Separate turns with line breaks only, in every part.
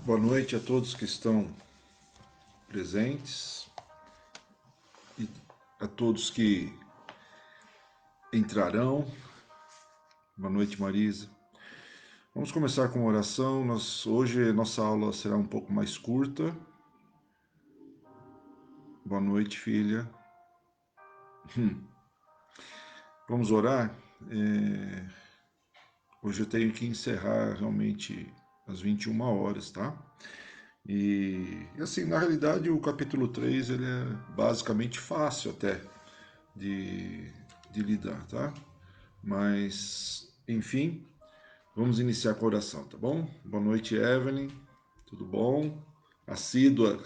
Boa noite a todos que estão presentes e a todos que entrarão. Boa noite, Marisa. Vamos começar com uma oração. Hoje nossa aula será um pouco mais curta. Boa noite, filha. Vamos orar? Hoje eu tenho que encerrar realmente às 21 horas, tá? E assim, na realidade, o capítulo 3 ele é basicamente fácil até de lidar, tá? Mas, enfim, vamos iniciar com a oração, tá bom? Boa noite, Evelyn. Tudo bom? Assídua.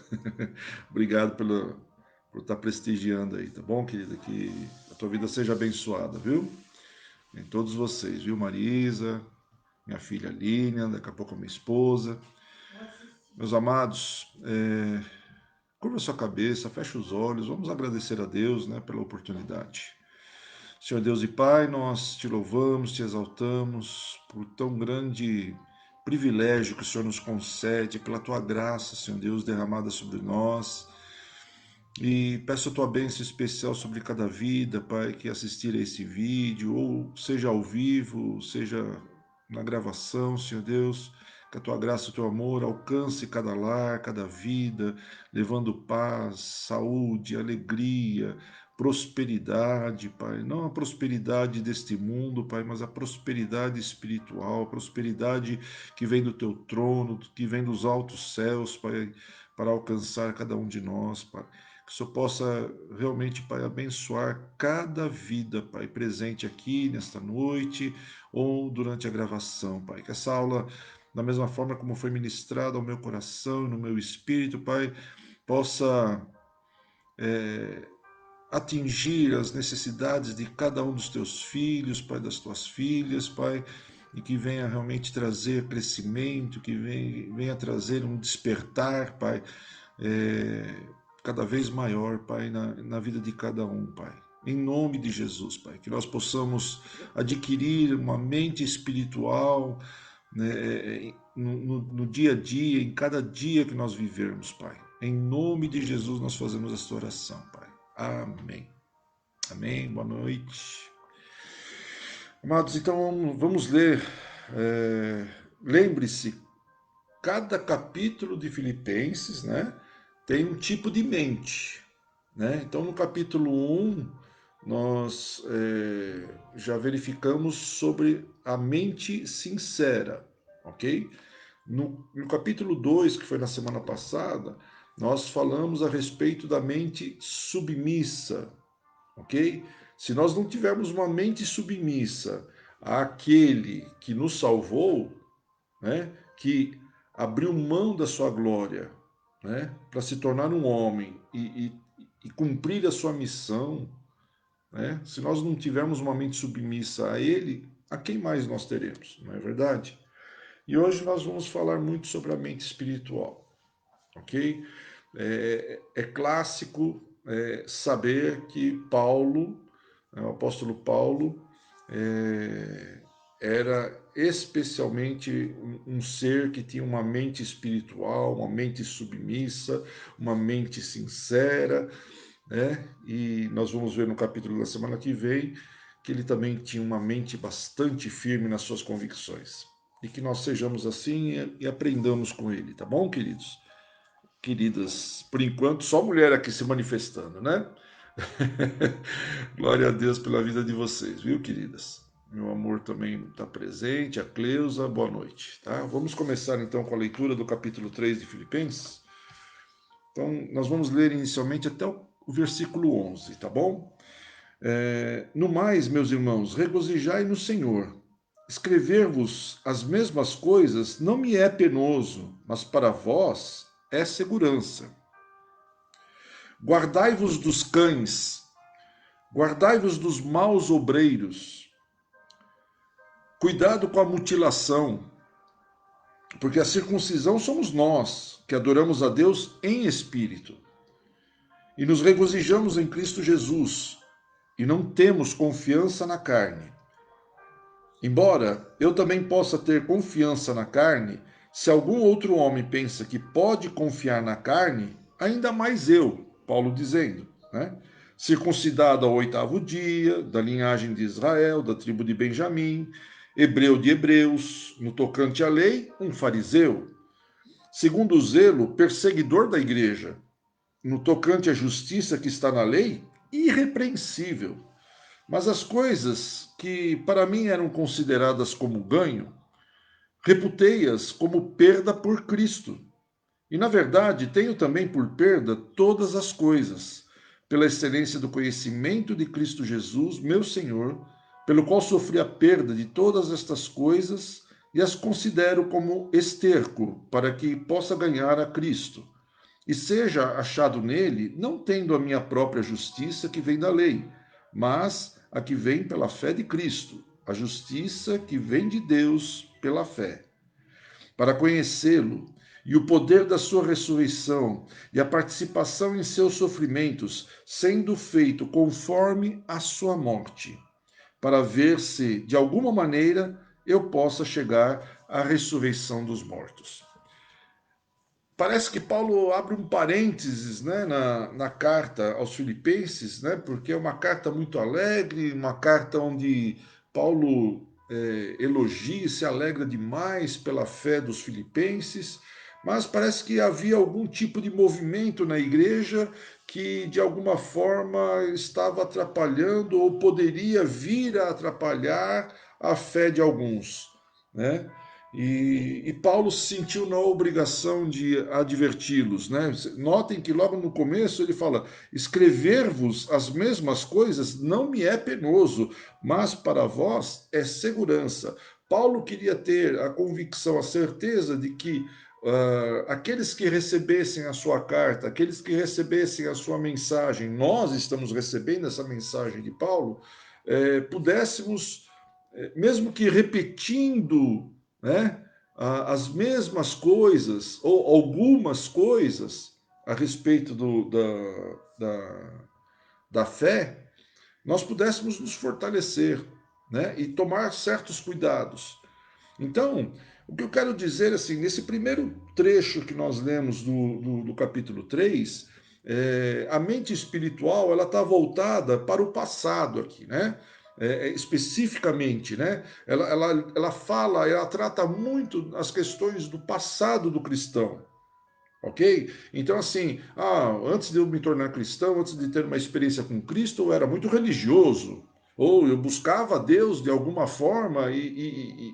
Obrigado por estar prestigiando aí, tá bom, querida? Que a tua vida seja abençoada, viu? Em todos vocês, viu? Marisa, minha filha Línia, daqui a pouco a minha esposa. Meus amados, curva sua cabeça, fecha os olhos, vamos agradecer a Deus, né, pela oportunidade. Senhor Deus e Pai, nós te louvamos, te exaltamos por tão grande privilégio que o Senhor nos concede, pela tua graça, Senhor Deus, derramada sobre nós. E peço a tua bênção especial sobre cada vida, Pai, que assistir a esse vídeo, ou seja ao vivo, seja na gravação, Senhor Deus, que a tua graça e o teu amor alcance cada lar, cada vida, levando paz, saúde, alegria, prosperidade, Pai. Não a prosperidade deste mundo, Pai, mas a prosperidade espiritual, a prosperidade que vem do teu trono, que vem dos altos céus, Pai, para alcançar cada um de nós, Pai. Que o Senhor possa realmente, Pai, abençoar cada vida, Pai, presente aqui nesta noite ou durante a gravação, Pai. Que essa aula, da mesma forma como foi ministrada ao meu coração e no meu espírito, Pai, possa atingir as necessidades de cada um dos teus filhos, Pai, das tuas filhas, Pai, e que venha realmente trazer crescimento, que venha trazer um despertar, Pai, cada vez maior, Pai, na vida de cada um, Pai. Em nome de Jesus, Pai, que nós possamos adquirir uma mente espiritual, né, no dia a dia, em cada dia que nós vivermos, Pai. Em nome de Jesus nós fazemos esta oração, Pai. Amém. Amém. Boa noite. Amados, então vamos ler. Lembre-se, cada capítulo de Filipenses, né, tem um tipo de mente, né? Então, no capítulo 1, nós já verificamos sobre a mente sincera, ok? No capítulo 2, que foi na semana passada, nós falamos a respeito da mente submissa, ok? Se nós não tivermos uma mente submissa àquele que nos salvou, né, que abriu mão da sua glória, né, para se tornar um homem e cumprir a sua missão, né, se nós não tivermos uma mente submissa a ele, a quem mais nós teremos, não é verdade? E hoje nós vamos falar muito sobre a mente espiritual, ok? É clássico saber que Paulo, o apóstolo Paulo, era especialmente um ser que tinha uma mente espiritual, uma mente submissa, uma mente sincera, né? E nós vamos ver no capítulo da semana que vem que ele também tinha uma mente bastante firme nas suas convicções. E que nós sejamos assim e aprendamos com ele, tá bom, queridos? Queridas, por enquanto só mulher aqui se manifestando, né? Glória a Deus pela vida de vocês, viu, queridas? Meu amor também está presente, a Cleusa, boa noite, tá? Vamos começar então com a leitura do capítulo 3 de Filipenses. Então, nós vamos ler inicialmente até o versículo 11, tá bom? No mais, meus irmãos, regozijai no Senhor. Escrever-vos as mesmas coisas não me é penoso, mas para vós é segurança. Guardai-vos dos cães, guardai-vos dos maus obreiros. Cuidado com a mutilação, porque a circuncisão somos nós, que adoramos a Deus em espírito. E nos regozijamos em Cristo Jesus, e não temos confiança na carne. Embora eu também possa ter confiança na carne, Se algum outro homem pensa que pode confiar na carne, ainda mais eu, Paulo dizendo, né? Circuncidado ao 8º dia, da linhagem de Israel, da tribo de Benjamim, hebreu de hebreus, no tocante à lei, um fariseu. Segundo o zelo, perseguidor da igreja, no tocante à justiça que está na lei, irrepreensível. Mas as coisas que para mim eram consideradas como ganho, reputei-as como perda por Cristo. E, na verdade, tenho também por perda todas as coisas, pela excelência do conhecimento de Cristo Jesus, meu Senhor, pelo qual sofri a perda de todas estas coisas e as considero como esterco, para que possa ganhar a Cristo. E seja achado nele, não tendo a minha própria justiça que vem da lei, mas a que vem pela fé de Cristo, a justiça que vem de Deus pela fé, para conhecê-lo e o poder da sua ressurreição e a participação em seus sofrimentos, sendo feito conforme a sua morte, para ver se, de alguma maneira, eu possa chegar à ressurreição dos mortos. Parece que Paulo abre um parênteses, né, na carta aos Filipenses, né, porque é uma carta muito alegre, uma carta onde Paulo elogia e se alegra demais pela fé dos filipenses, mas parece que havia algum tipo de movimento na igreja que de alguma forma estava atrapalhando ou poderia vir a atrapalhar a fé de alguns, né? E Paulo se sentiu na obrigação de adverti-los, né? Notem que logo no começo ele fala: escrever-vos as mesmas coisas não me é penoso, mas para vós é segurança. Paulo queria ter a convicção, a certeza de que aqueles que recebessem a sua carta, aqueles que recebessem a sua mensagem, nós estamos recebendo essa mensagem de Paulo, pudéssemos, mesmo que repetindo, né, as mesmas coisas, ou algumas coisas, a respeito da fé, nós pudéssemos nos fortalecer, né, e tomar certos cuidados. Então, o que eu quero dizer, assim, nesse primeiro trecho que nós lemos do capítulo 3, a mente espiritual ela está voltada para o passado aqui, né? Especificamente, né? Ela fala, ela trata muito as questões do passado do cristão. Ok? Então, assim, antes de eu me tornar cristão, antes de ter uma experiência com Cristo, eu era muito religioso, ou eu buscava Deus de alguma forma e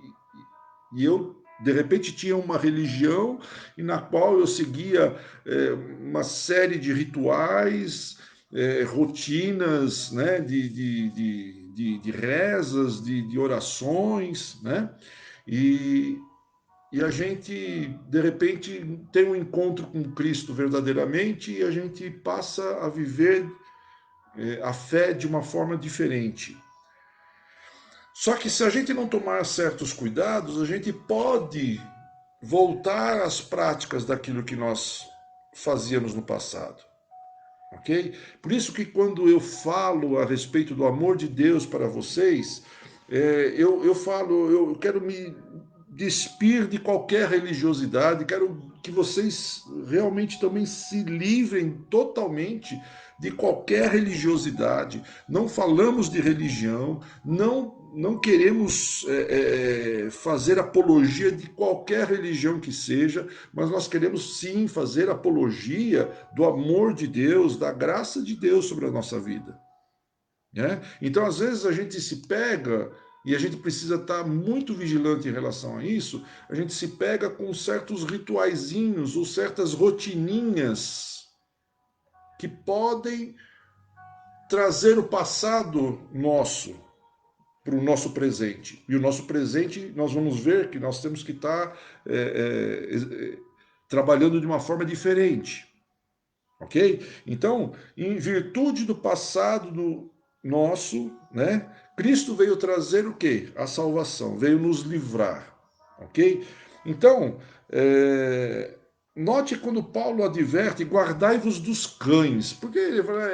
eu, de repente, tinha uma religião e na qual eu seguia uma série de rituais, rotinas, né, de rezas, de orações, né? E, e a gente, de repente, tem um encontro com Cristo verdadeiramente e a gente passa a viver a fé de uma forma diferente. Só que se a gente não tomar certos cuidados, a gente pode voltar às práticas daquilo que nós fazíamos no passado. Ok? Por isso que quando eu falo a respeito do amor de Deus para vocês, eu falo, eu quero me despir de qualquer religiosidade, quero que vocês realmente também se livrem totalmente de qualquer religiosidade. Não falamos de religião, não queremos fazer apologia de qualquer religião que seja, mas nós queremos sim fazer apologia do amor de Deus, da graça de Deus sobre a nossa vida. Né? Então, às vezes, a gente se pega, e a gente precisa estar muito vigilante em relação a isso, a gente se pega com certos rituaizinhos ou certas rotininhas que podem trazer o passado nosso para o nosso presente. E o nosso presente, nós vamos ver que nós temos que estar trabalhando de uma forma diferente. Ok? Então, em virtude do passado nosso, né? Cristo veio trazer o quê? A salvação, veio nos livrar. Ok? Então, note quando Paulo adverte, guardai-vos dos cães, porque ele fala,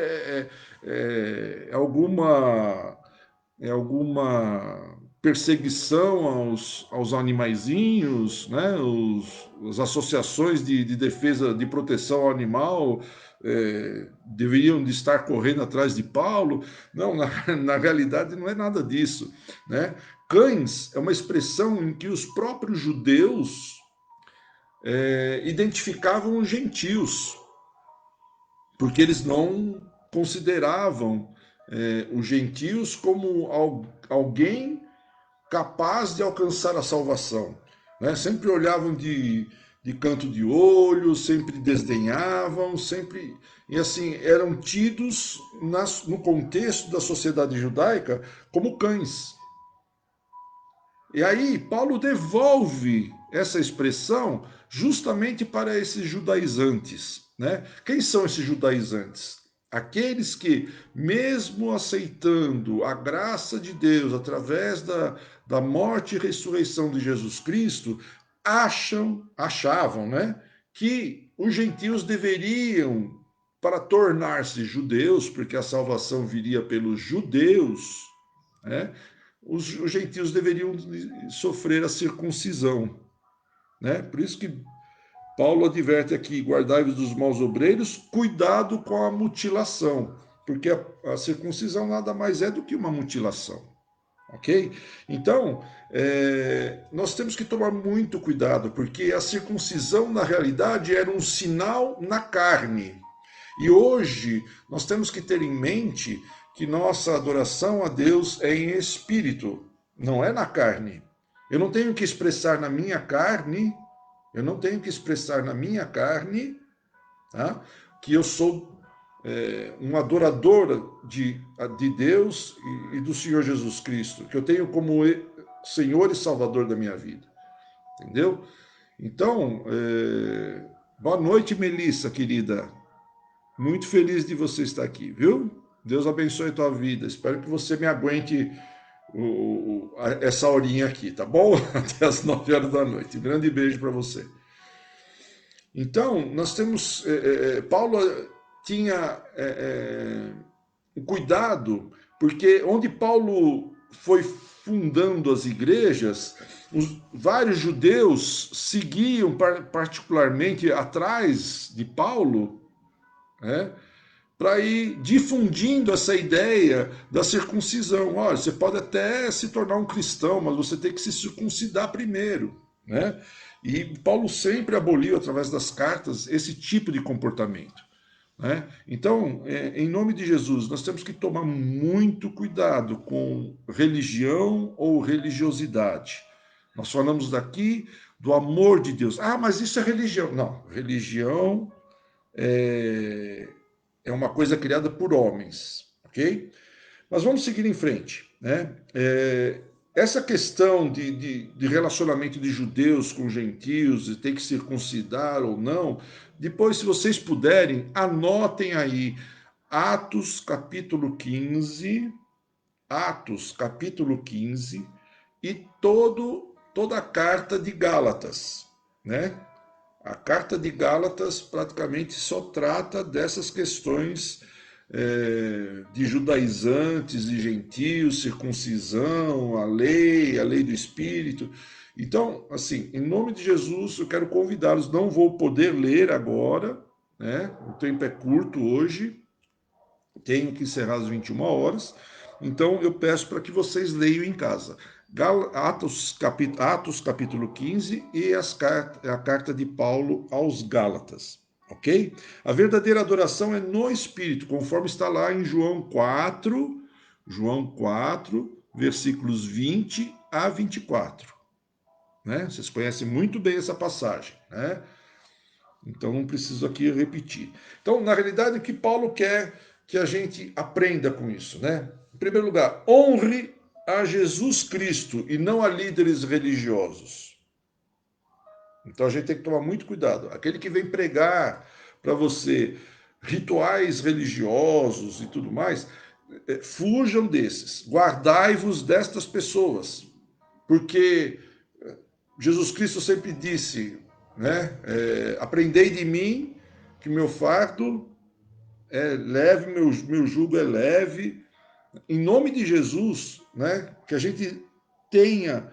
alguma perseguição aos animaizinhos, né? As associações de defesa, de proteção ao animal deveriam de estar correndo atrás de Paulo. Não, na realidade não é nada disso, né? Cães é uma expressão em que os próprios judeus identificavam os gentios, porque eles não consideravam os gentios como alguém capaz de alcançar a salvação, né? Sempre olhavam de canto de olho, sempre desdenhavam, sempre e assim eram tidos no contexto da sociedade judaica como cães. E aí Paulo devolve essa expressão justamente para esses judaizantes, né? Quem são esses judaizantes? Aqueles que, mesmo aceitando a graça de Deus através da morte e ressurreição de Jesus Cristo, achavam, né, que os gentios deveriam, para tornar-se judeus, porque a salvação viria pelos judeus, né, os gentios deveriam sofrer a circuncisão, né? Por isso que Paulo adverte aqui: guardai-vos dos maus obreiros, cuidado com a mutilação, porque a circuncisão nada mais é do que uma mutilação, ok? Então, nós temos que tomar muito cuidado, porque a circuncisão, na realidade, era um sinal na carne. E hoje, nós temos que ter em mente que nossa adoração a Deus é em espírito, não é na carne. Eu não tenho que expressar na minha carne, tá, que eu sou um adorador de Deus e do Senhor Jesus Cristo, que eu tenho como Senhor e Salvador da minha vida. Entendeu? Então, boa noite, Melissa, querida. Muito feliz de você estar aqui, viu? Deus abençoe a tua vida. Espero que você me aguente essa horinha aqui, tá bom? Até as 9 horas da noite. Um grande beijo para você. Então, nós temos... Paulo tinha um cuidado, porque onde Paulo foi fundando as igrejas, vários judeus seguiam particularmente atrás de Paulo, né, para ir difundindo essa ideia da circuncisão. Olha, você pode até se tornar um cristão, mas você tem que se circuncidar primeiro, né? E Paulo sempre aboliu, através das cartas, esse tipo de comportamento, né? Então, em nome de Jesus, nós temos que tomar muito cuidado com religião ou religiosidade. Nós falamos daqui do amor de Deus. Ah, mas isso é religião. Não, religião é uma coisa criada por homens, ok? Mas vamos seguir em frente, né? Essa questão de relacionamento de judeus com gentios, de ter que circuncidar ou não, depois, se vocês puderem, anotem aí Atos capítulo 15, Atos capítulo 15 e toda a carta de Gálatas, né? A carta de Gálatas praticamente só trata dessas questões de judaizantes e gentios, circuncisão, a lei do Espírito. Então, assim, em nome de Jesus, eu quero convidá-los. Não vou poder ler agora, né? O tempo é curto hoje, tenho que encerrar às 21 horas. Então, eu peço para que vocês leiam em casa. Atos capítulo 15 e a carta de Paulo aos Gálatas, ok? A verdadeira adoração é no Espírito, conforme está lá em João 4, versículos 20 a 24. Né? Vocês conhecem muito bem essa passagem, né? Então não preciso aqui repetir. Então, na realidade, o que Paulo quer que a gente aprenda com isso, né? Em primeiro lugar, honre a Jesus Cristo e não a líderes religiosos. Então a gente tem que tomar muito cuidado. Aquele que vem pregar para você rituais religiosos e tudo mais, fujam desses. Guardai-vos destas pessoas, porque Jesus Cristo sempre disse, né? Aprendei de mim que meu fardo é leve, meu jugo é leve. Em nome de Jesus, né? Que a gente tenha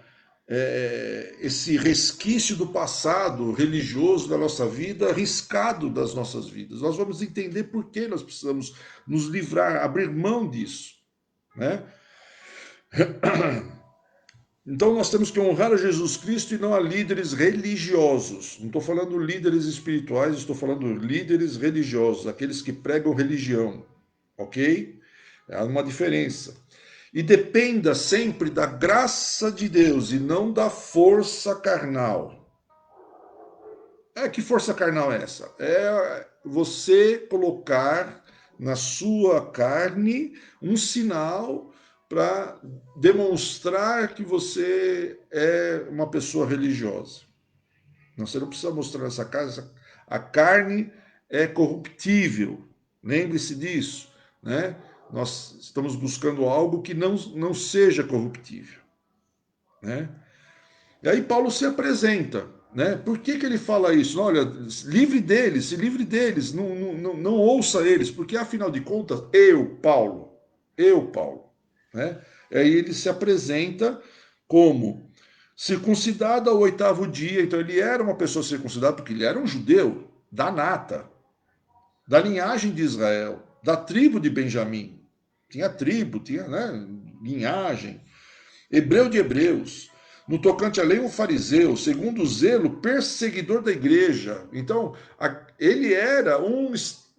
esse resquício do passado religioso da nossa vida riscado das nossas vidas. Nós vamos entender por que nós precisamos nos livrar, abrir mão disso, né? Então nós temos que honrar a Jesus Cristo e não a líderes religiosos. Não estou falando líderes espirituais, estou falando líderes religiosos, aqueles que pregam religião, ok? Há uma diferença. E dependa sempre da graça de Deus e não da força carnal. Que força carnal é essa? É você colocar na sua carne um sinal para demonstrar que você é uma pessoa religiosa. Não, você não precisa mostrar essa carne. A carne é corruptível. Lembre-se disso, né? Nós estamos buscando algo que não seja corruptível, né? E aí Paulo se apresenta, né? Por que ele fala isso? Olha, livre deles, se livre deles, não ouça eles, porque afinal de contas, Paulo, né? Aí ele se apresenta como circuncidado ao 8º dia, então ele era uma pessoa circuncidada porque ele era um judeu da nata, da linhagem de Israel, da tribo de Benjamim. Tinha tribo, tinha, né, linhagem. Hebreu de hebreus. No tocante à lei, um fariseu, segundo o zelo, perseguidor da igreja. Então, ele era um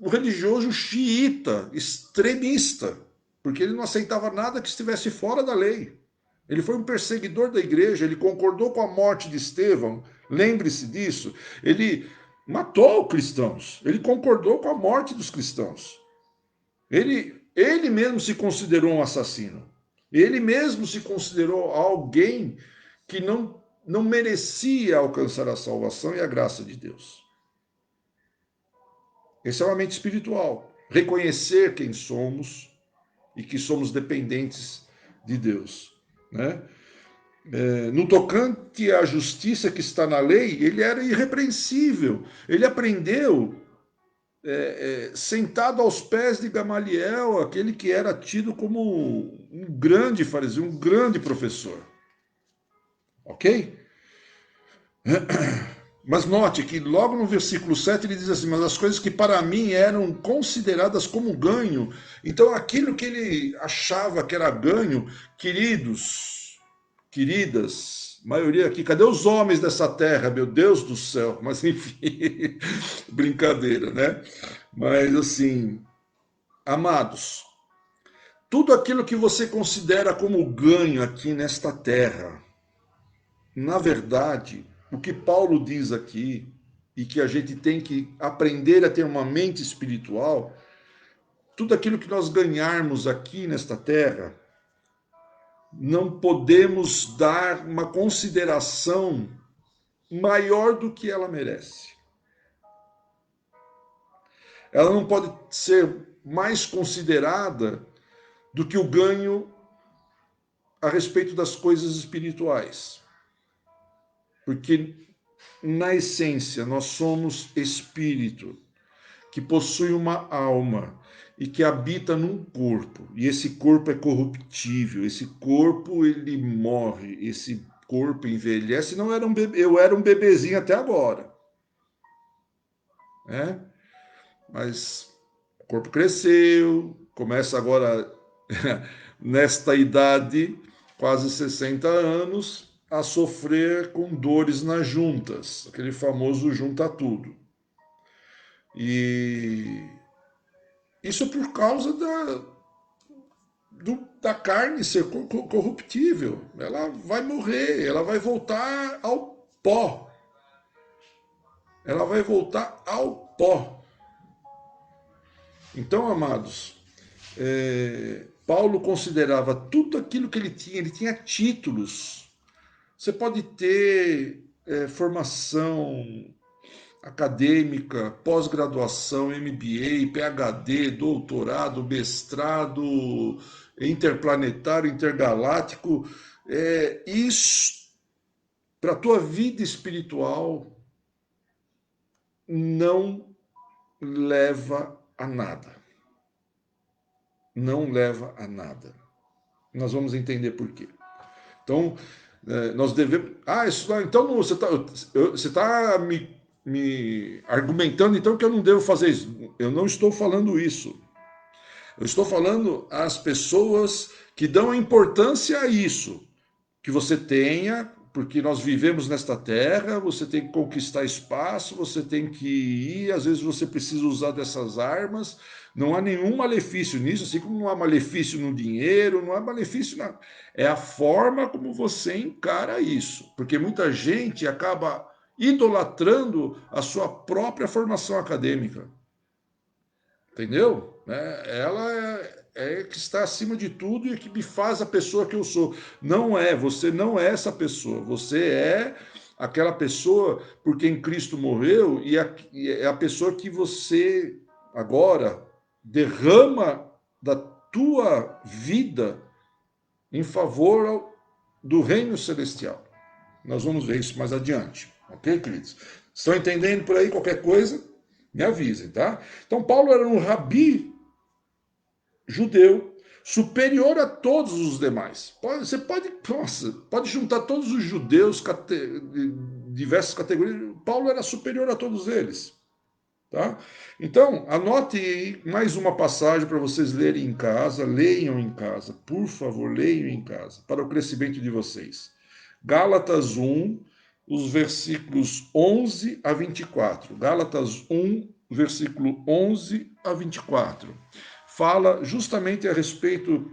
religioso xiita, extremista, porque ele não aceitava nada que estivesse fora da lei. Ele foi um perseguidor da igreja, ele concordou com a morte de Estevão, lembre-se disso. Ele matou cristãos, ele concordou com a morte dos cristãos. Ele mesmo se considerou um assassino. Ele mesmo se considerou alguém que não merecia alcançar a salvação e a graça de Deus. Esse é uma mente espiritual. Reconhecer quem somos e que somos dependentes de Deus, né? No tocante à justiça que está na lei, ele era irrepreensível. Ele aprendeu sentado aos pés de Gamaliel, aquele que era tido como um grande fariseu, um grande professor. Ok? Mas note que logo no versículo 7 ele diz assim: mas as coisas que para mim eram consideradas como ganho. Então aquilo que ele achava que era ganho, queridas, maioria aqui, cadê os homens dessa terra, meu Deus do céu? Mas enfim, brincadeira, né? Mas assim, amados, tudo aquilo que você considera como ganho aqui nesta terra, na verdade, o que Paulo diz aqui, e que a gente tem que aprender a ter uma mente espiritual, tudo aquilo que nós ganharmos aqui nesta terra, não podemos dar uma consideração maior do que ela merece. Ela não pode ser mais considerada do que o ganho a respeito das coisas espirituais. Porque, na essência, nós somos espírito que possui uma alma e que habita num corpo. E esse corpo é corruptível, esse corpo ele morre, esse corpo envelhece. Não era um bebê, eu era um bebezinho até agora, né? Mas o corpo cresceu, começa agora nesta idade, quase 60 anos, a sofrer com dores nas juntas, aquele famoso junta tudo. E isso por causa da carne ser corruptível. Ela vai morrer, ela vai voltar ao pó. Ela vai voltar ao pó. Então, amados, Paulo considerava tudo aquilo que ele tinha títulos. Você pode ter formação acadêmica, pós-graduação, MBA, PhD, doutorado, mestrado, interplanetário, intergaláctico. Isso, para a tua vida espiritual, não leva a nada. Não leva a nada. Nós vamos entender por quê. Então, nós devemos... Ah, isso, então você está me argumentando então que eu não devo fazer isso. Eu não estou falando isso. Eu estou falando às pessoas que dão importância a isso, que você tenha, porque nós vivemos nesta terra, você tem que conquistar espaço, você tem que ir, às vezes você precisa usar dessas armas. Não há nenhum malefício nisso, assim como não há malefício no dinheiro, não há malefício na... É a forma como você encara isso, porque muita gente acaba idolatrando a sua própria formação acadêmica. Entendeu? Ela é que está acima de tudo e é que me faz a pessoa que eu sou. Não é, você não é essa pessoa. Você é aquela pessoa por quem Cristo morreu e é a pessoa que você agora derrama da tua vida em favor do reino celestial. Nós vamos ver isso mais adiante. Ok, queridos? Estão entendendo por aí qualquer coisa? Me avisem, tá? Então, Paulo era um rabi judeu superior a todos os demais. Você pode juntar todos os judeus de diversas categorias. Paulo era superior a todos eles. Tá? Então, anote aí mais uma passagem para vocês lerem em casa, leiam em casa, por favor, leiam em casa, para o crescimento de vocês. Gálatas 1, os versículos 11 a 24. Gálatas 1, versículo 11 a 24. Fala justamente a respeito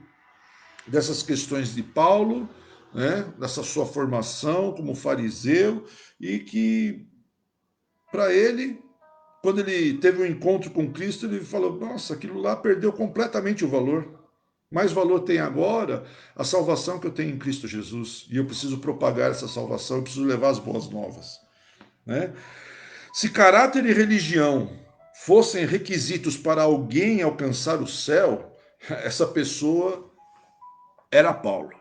dessas questões de Paulo, né, dessa sua formação como fariseu, e que, para ele, quando ele teve um encontro com Cristo, ele falou: nossa, aquilo lá perdeu completamente o valor. Mais valor tem agora a salvação que eu tenho em Cristo Jesus. E eu preciso propagar essa salvação, eu preciso levar as boas novas. Né? Se caráter e religião fossem requisitos para alguém alcançar o céu, essa pessoa era Paulo.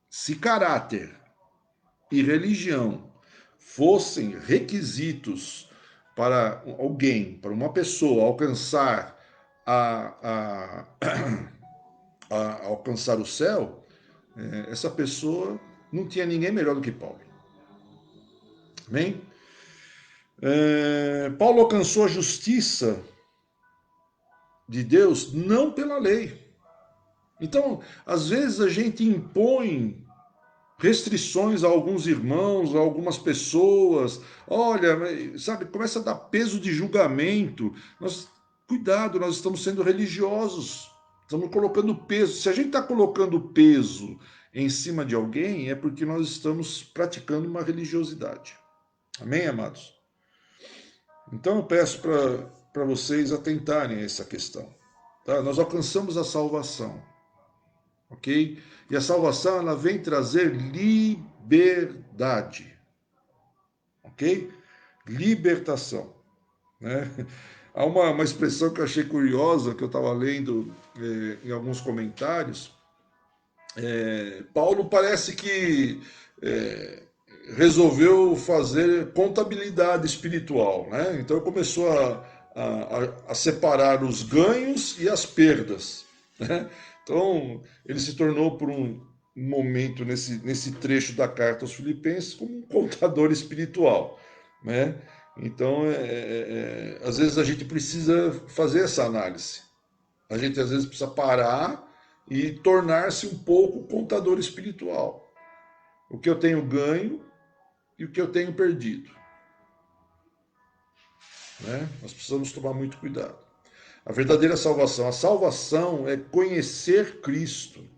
Se caráter e religião fossem requisitos para alguém, para uma pessoa alcançar a alcançar o céu, essa pessoa não tinha ninguém melhor do que Paulo. Amém? Paulo alcançou a justiça de Deus não pela lei. Então, às vezes a gente impõe restrições a alguns irmãos, a algumas pessoas. Olha, sabe, começa a dar peso de julgamento. Cuidado, nós estamos sendo religiosos. Estamos colocando peso. Se a gente está colocando peso em cima de alguém, é porque nós estamos praticando uma religiosidade. Amém, amados? Então eu peço para vocês atentarem a essa questão. Tá? Nós alcançamos a salvação. Ok? E a salvação, ela vem trazer liberdade. Ok? Libertação. Né? Há uma expressão que eu achei curiosa, que eu estava lendo em alguns comentários. Paulo parece que resolveu fazer contabilidade espiritual. Né? Então começou a separar os ganhos e as perdas. Né? Então, ele se tornou, por um momento, nesse trecho da carta aos Filipenses, como um contador espiritual. Né? Então, às vezes a gente precisa fazer essa análise. A gente, às vezes, precisa parar e tornar-se um pouco contador espiritual. O que eu tenho ganho e o que eu tenho perdido. Né? Nós precisamos tomar muito cuidado. A verdadeira salvação. A salvação é conhecer Cristo.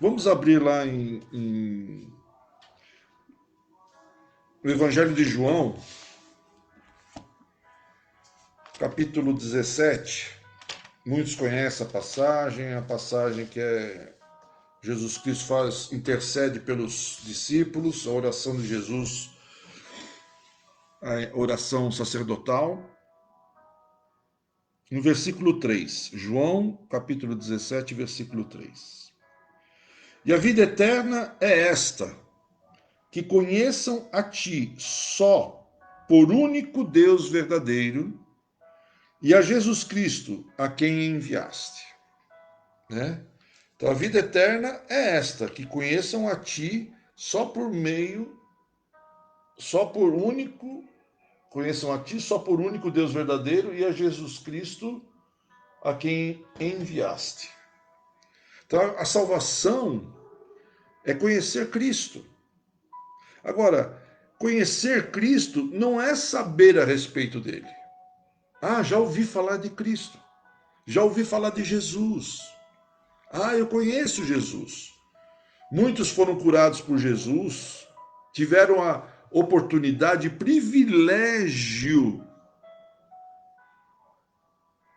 Vamos abrir lá no Evangelho de João, capítulo 17. Muitos conhecem a passagem que Jesus Cristo intercede pelos discípulos, a oração de Jesus, a oração sacerdotal. No versículo 3, João, capítulo 17, versículo 3. E a vida eterna é esta, que conheçam a ti só, por único Deus verdadeiro, e a Jesus Cristo, a quem enviaste. Né? Então a vida eterna é esta, que conheçam a ti só por único, conheçam a ti só por único Deus verdadeiro e a Jesus Cristo a quem enviaste. Então a salvação é conhecer Cristo. Agora, conhecer Cristo não é saber a respeito dele. Ah, já ouvi falar de Cristo. Já ouvi falar de Jesus. Ah, eu conheço Jesus. Muitos foram curados por Jesus, tiveram a oportunidade, privilégio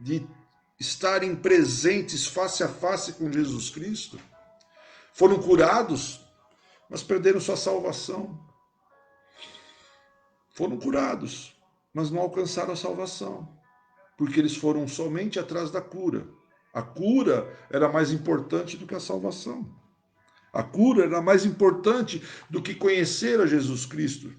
de estarem presentes face a face com Jesus Cristo. Foram curados, mas perderam sua salvação. Foram curados, mas não alcançaram a salvação, porque eles foram somente atrás da cura. A cura era mais importante do que a salvação. A cura era mais importante do que conhecer a Jesus Cristo.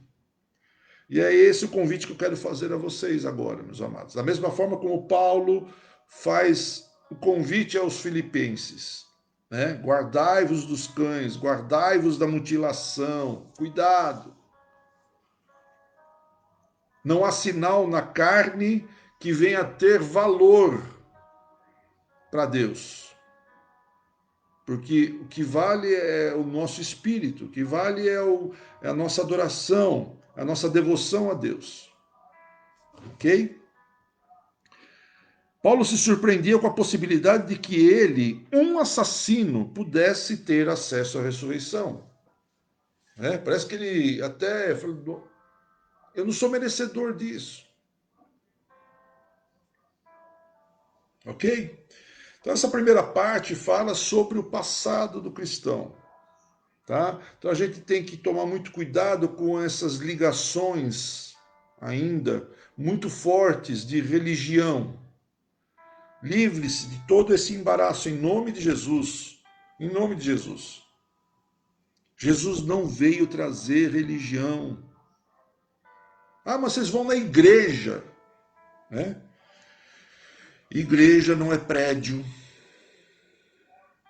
E é esse o convite que eu quero fazer a vocês agora, meus amados. Da mesma forma como Paulo faz o convite aos filipenses, né? Guardai-vos dos cães, guardai-vos da mutilação, cuidado. Não há sinal na carne que venha a ter valor para Deus. Porque o que vale é o nosso espírito, o que vale é a nossa adoração, a nossa devoção a Deus. Ok? Paulo se surpreendia com a possibilidade de que ele, um assassino, pudesse ter acesso à ressurreição. Parece que ele até falou, eu não sou merecedor disso. Ok? Então essa primeira parte fala sobre o passado do cristão. Tá? Então a gente tem que tomar muito cuidado com essas ligações ainda muito fortes de religião. Livre-se de todo esse embaraço em nome de Jesus. Em nome de Jesus. Jesus não veio trazer religião. Ah, mas vocês vão na igreja. Né? Igreja não é prédio.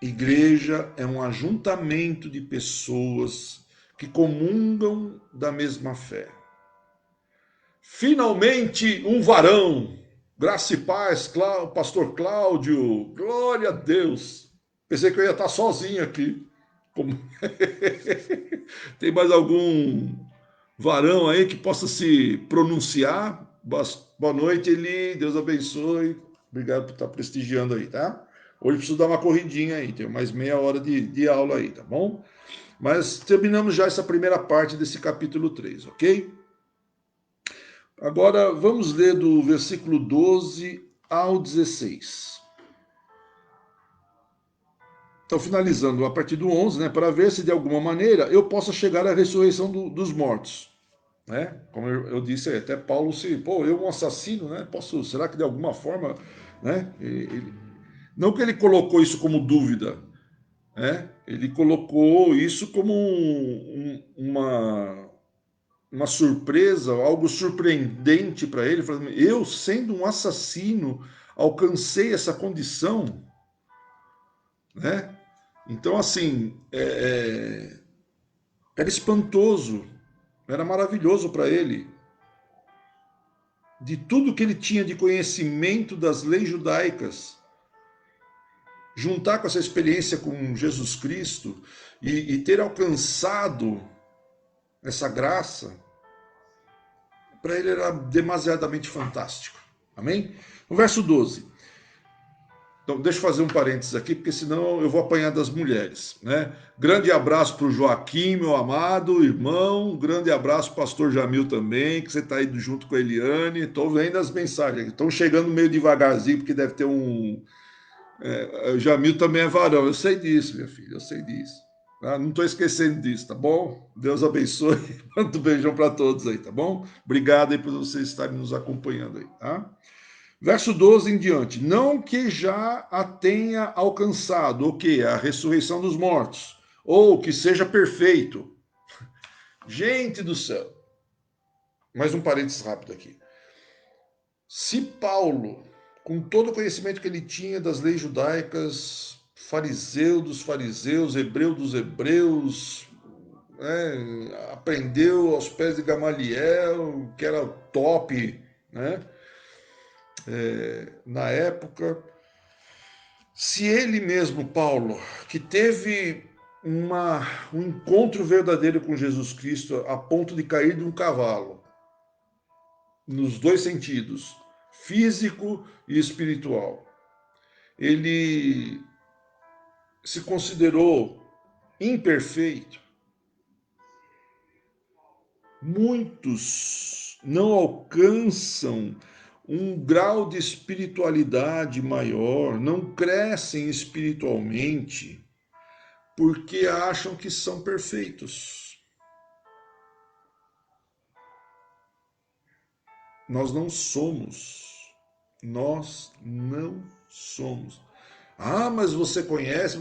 Igreja é um ajuntamento de pessoas que comungam da mesma fé. Finalmente, um varão. Graça e paz, pastor Cláudio. Glória a Deus. Pensei que eu ia estar sozinho aqui. Tem mais algum varão aí que possa se pronunciar? Boa noite, Eli. Deus abençoe. Obrigado por estar prestigiando aí, tá? Hoje preciso dar uma corridinha aí. Tem mais meia hora de aula aí, tá bom? Mas terminamos já essa primeira parte desse capítulo 3, ok? Agora vamos ler do versículo 12 ao 16. Então, finalizando a partir do 11, né, para ver se de alguma maneira eu possa chegar à ressurreição dos mortos. Né? Como eu disse, até Paulo eu um assassino, né? Será que de alguma forma, né? Não que ele colocou isso como dúvida, né? Ele colocou isso como uma surpresa, algo surpreendente para ele, falando, eu sendo um assassino alcancei essa condição, né? Então assim, era espantoso, era maravilhoso para ele, de tudo que ele tinha de conhecimento das leis judaicas, juntar com essa experiência com Jesus Cristo e ter alcançado essa graça, para ele era demasiadamente fantástico. Amém? No verso 12. Então, deixa eu fazer um parênteses aqui, porque senão eu vou apanhar das mulheres. Né? Grande abraço para o Joaquim, meu amado irmão. Grande abraço para o pastor Jamil também, que você está aí junto com a Eliane. Estou vendo as mensagens. Estão chegando meio devagarzinho, porque deve ter um... o Jamil também é varão. Eu sei disso, minha filha, eu sei disso. Tá? Não estou esquecendo disso, tá bom? Deus abençoe. Manda um beijão para todos aí, tá bom? Obrigado aí por vocês estarem nos acompanhando aí, tá? Verso 12 em diante. Não que já a tenha alcançado, o que? A ressurreição dos mortos, ou que seja perfeito. Gente do céu. Mais um parênteses rápido aqui. Se Paulo, com todo o conhecimento que ele tinha das leis judaicas, fariseu dos fariseus, hebreu dos hebreus, né? Aprendeu aos pés de Gamaliel, que era top, né? Na época. Se ele mesmo, Paulo, que teve um encontro verdadeiro com Jesus Cristo a ponto de cair de um cavalo, nos dois sentidos, físico e espiritual, ele se considerou imperfeito. Muitos não alcançam um grau de espiritualidade maior, não crescem espiritualmente porque acham que são perfeitos. Nós não somos. Nós não somos. Ah, mas você conhece?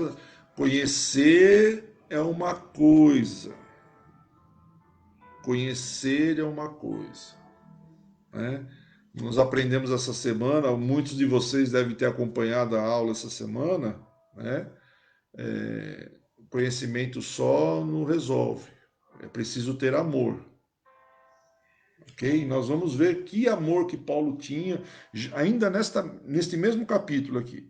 Conhecer é uma coisa. Conhecer é uma coisa, né? Nós aprendemos essa semana, muitos de vocês devem ter acompanhado a aula essa semana, né? Conhecimento só não resolve. É preciso ter amor. Ok? Nós vamos ver que amor que Paulo tinha, ainda neste mesmo capítulo aqui.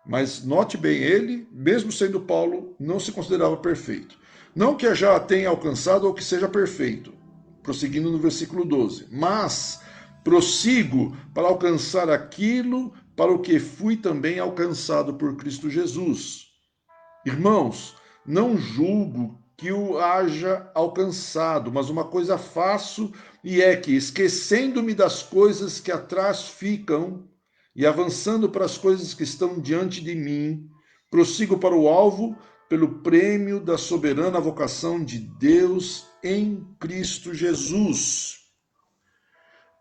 Mas note bem, ele, mesmo sendo Paulo, não se considerava perfeito. Não que já tenha alcançado ou que seja perfeito, prosseguindo no versículo 12. Mas prossigo para alcançar aquilo para o que fui também alcançado por Cristo Jesus. Irmãos, não julgo que o haja alcançado, mas uma coisa faço, e é que, esquecendo-me das coisas que atrás ficam e avançando para as coisas que estão diante de mim, prossigo para o alvo pelo prêmio da soberana vocação de Deus em Cristo Jesus.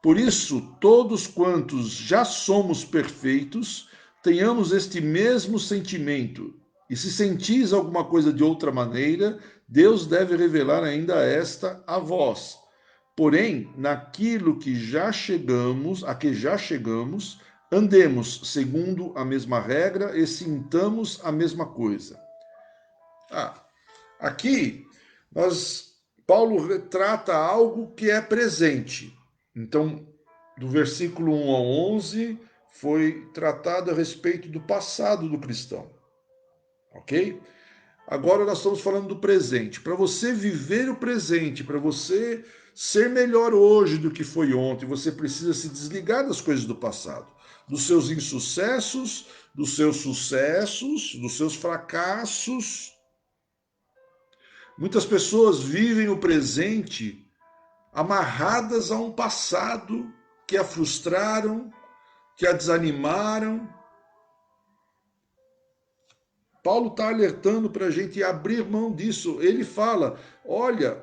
Por isso, todos quantos já somos perfeitos, tenhamos este mesmo sentimento. E se sentis alguma coisa de outra maneira, Deus deve revelar ainda esta a vós. Porém, naquilo que já chegamos, a que já chegamos, andemos segundo a mesma regra e sintamos a mesma coisa. Aqui Paulo retrata algo que é presente. Então, do versículo 1 ao 11, foi tratado a respeito do passado do cristão. Ok? Agora nós estamos falando do presente. Para você viver o presente, para você ser melhor hoje do que foi ontem, você precisa se desligar das coisas do passado, dos seus insucessos, dos seus sucessos, dos seus fracassos. Muitas pessoas vivem o presente amarradas a um passado que a frustraram, que a desanimaram. Paulo está alertando para a gente abrir mão disso. Ele fala, olha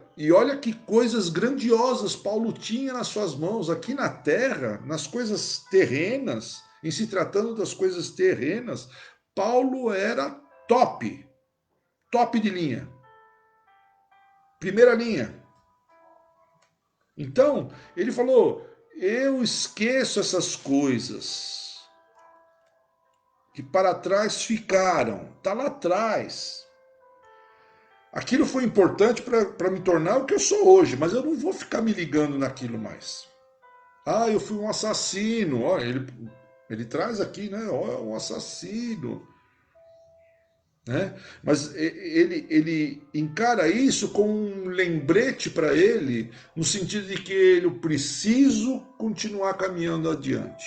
que coisas grandiosas Paulo tinha nas suas mãos, aqui na terra, nas coisas terrenas, em se tratando das coisas terrenas, Paulo era top, top de linha, primeira linha. Então, ele falou, eu esqueço essas coisas que para trás ficaram, está lá atrás. Aquilo foi importante para me tornar o que eu sou hoje, mas eu não vou ficar me ligando naquilo mais. Ah, eu fui um assassino. Olha, ele traz aqui, né? Olha, um assassino. Né? Mas ele encara isso como um lembrete para ele, no sentido de que eu preciso continuar caminhando adiante,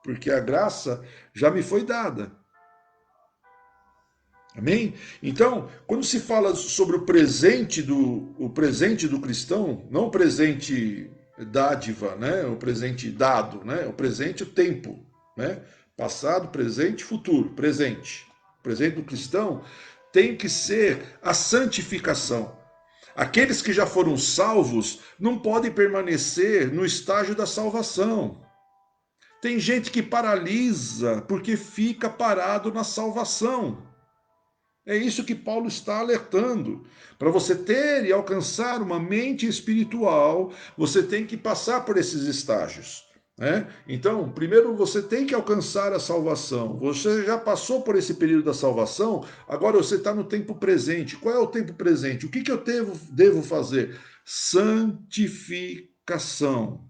porque a graça já me foi dada. Amém? Então, quando se fala sobre o presente do cristão, não o presente dádiva, né? O presente dado, né? O presente, o tempo, né? Passado, presente, futuro, presente. O presente do cristão tem que ser a santificação. Aqueles que já foram salvos não podem permanecer no estágio da salvação. Tem gente que paralisa porque fica parado na salvação. É isso que Paulo está alertando. Para você ter e alcançar uma mente espiritual, você tem que passar por esses estágios. né? Então, primeiro você tem que alcançar a salvação. Você já passou por esse período da salvação, agora você está no tempo presente. Qual é o tempo presente? O que, que eu devo fazer? Santificação.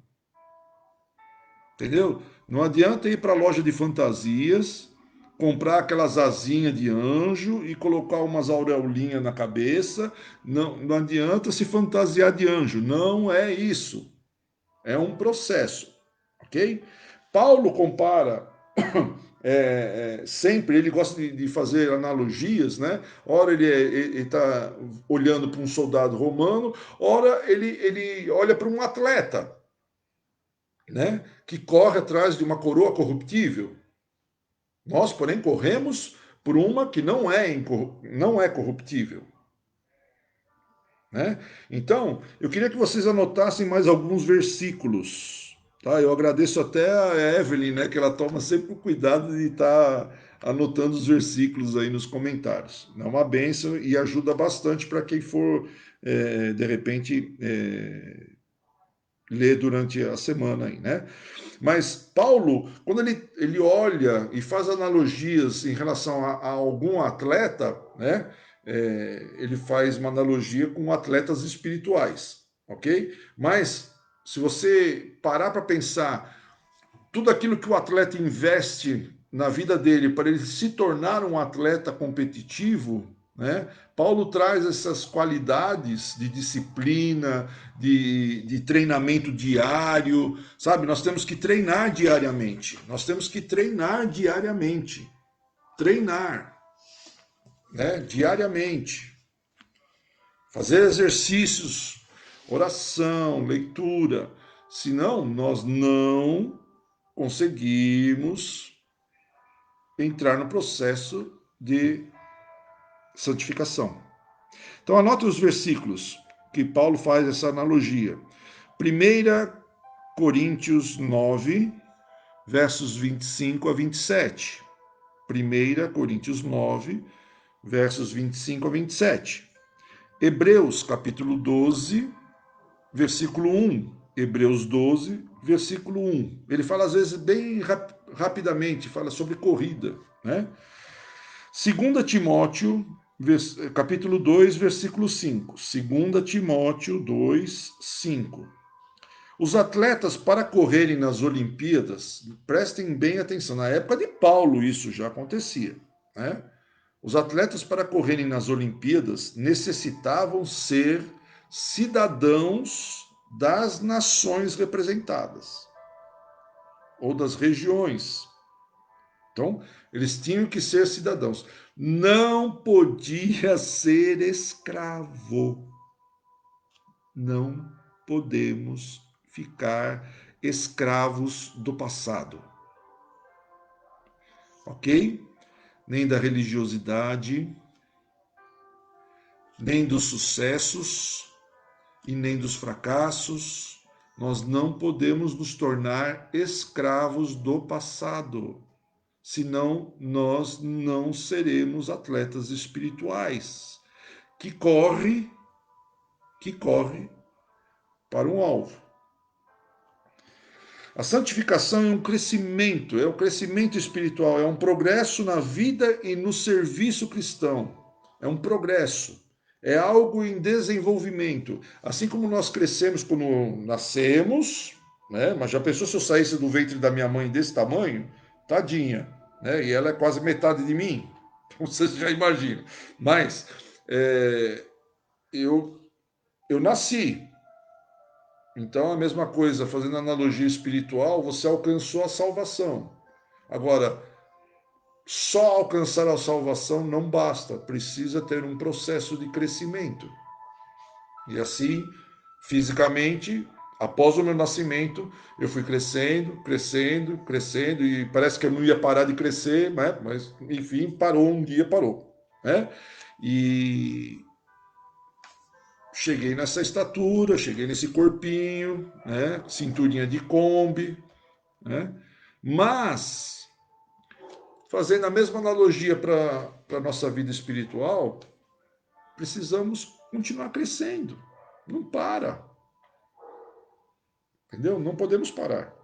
Entendeu? Não adianta ir para a loja de fantasias, comprar aquelas asinhas de anjo e colocar umas aureolinhas na cabeça. Não, não adianta se fantasiar de anjo. Não é isso. É um processo, ok? Paulo compara sempre, ele gosta de fazer analogias, né? Ora ele está olhando para um soldado romano, ora ele olha para um atleta, né? Que corre atrás de uma coroa corruptível. Nós, porém, corremos por uma que não é corruptível. Né? Então, eu queria que vocês anotassem mais alguns versículos. Tá? Eu agradeço até a Evelyn, né, que ela toma sempre o cuidado de estar anotando os versículos aí nos comentários. É uma bênção e ajuda bastante para quem for, de repente, ler durante a semana aí, né? Mas Paulo, quando ele olha e faz analogias em relação a algum atleta, né? Ele faz uma analogia com atletas espirituais, ok? Mas se você parar para pensar tudo aquilo que o atleta investe na vida dele para ele se tornar um atleta competitivo, né? Paulo traz essas qualidades de disciplina, de treinamento diário, sabe? Nós temos que treinar diariamente. Nós temos que treinar diariamente. Treinar, né? Diariamente. Fazer exercícios, oração, leitura. Senão, nós não conseguimos entrar no processo de santificação. Então, anota os versículos que Paulo faz essa analogia. 1 Coríntios 9, versos 25 a 27. 1 Coríntios 9, versos 25 a 27. Hebreus, capítulo 12, versículo 1. Hebreus 12, versículo 1. Ele fala às vezes bem rapidamente, fala sobre corrida, né? 2 Timóteo, capítulo 2, versículo 5. 2 Timóteo 2, 5. Os atletas, para correrem nas Olimpíadas, prestem bem atenção, na época de Paulo isso já acontecia, né? Os atletas, para correrem nas Olimpíadas, necessitavam ser cidadãos das nações representadas, ou das regiões. Então, eles tinham que ser cidadãos. Não podia ser escravo. Não podemos ficar escravos do passado. Ok? Nem da religiosidade, nem dos sucessos e nem dos fracassos. Nós não podemos nos tornar escravos do passado. Senão nós não seremos atletas espirituais que corre para um alvo. A santificação é um crescimento espiritual, é um progresso na vida e no serviço cristão. É um progresso, é algo em desenvolvimento. Assim como nós crescemos quando nascemos, né? Mas já pensou se eu saísse do ventre da minha mãe desse tamanho? Tadinha, né? E ela é quase metade de mim. Então vocês já imaginam. Mas eu, eu nasci, então, a mesma coisa, fazendo analogia espiritual, você alcançou a salvação. Agora, só alcançar a salvação não basta, precisa ter um processo de crescimento. E assim, fisicamente, após o meu nascimento, eu fui crescendo, crescendo, crescendo, e parece que eu não ia parar de crescer, né? Mas, enfim, parou, um dia parou. Né? E cheguei nessa estatura, cheguei nesse corpinho, né? Cinturinha de Kombi, né? Mas, fazendo a mesma analogia para a nossa vida espiritual, precisamos continuar crescendo. Não para. Entendeu? Não podemos parar.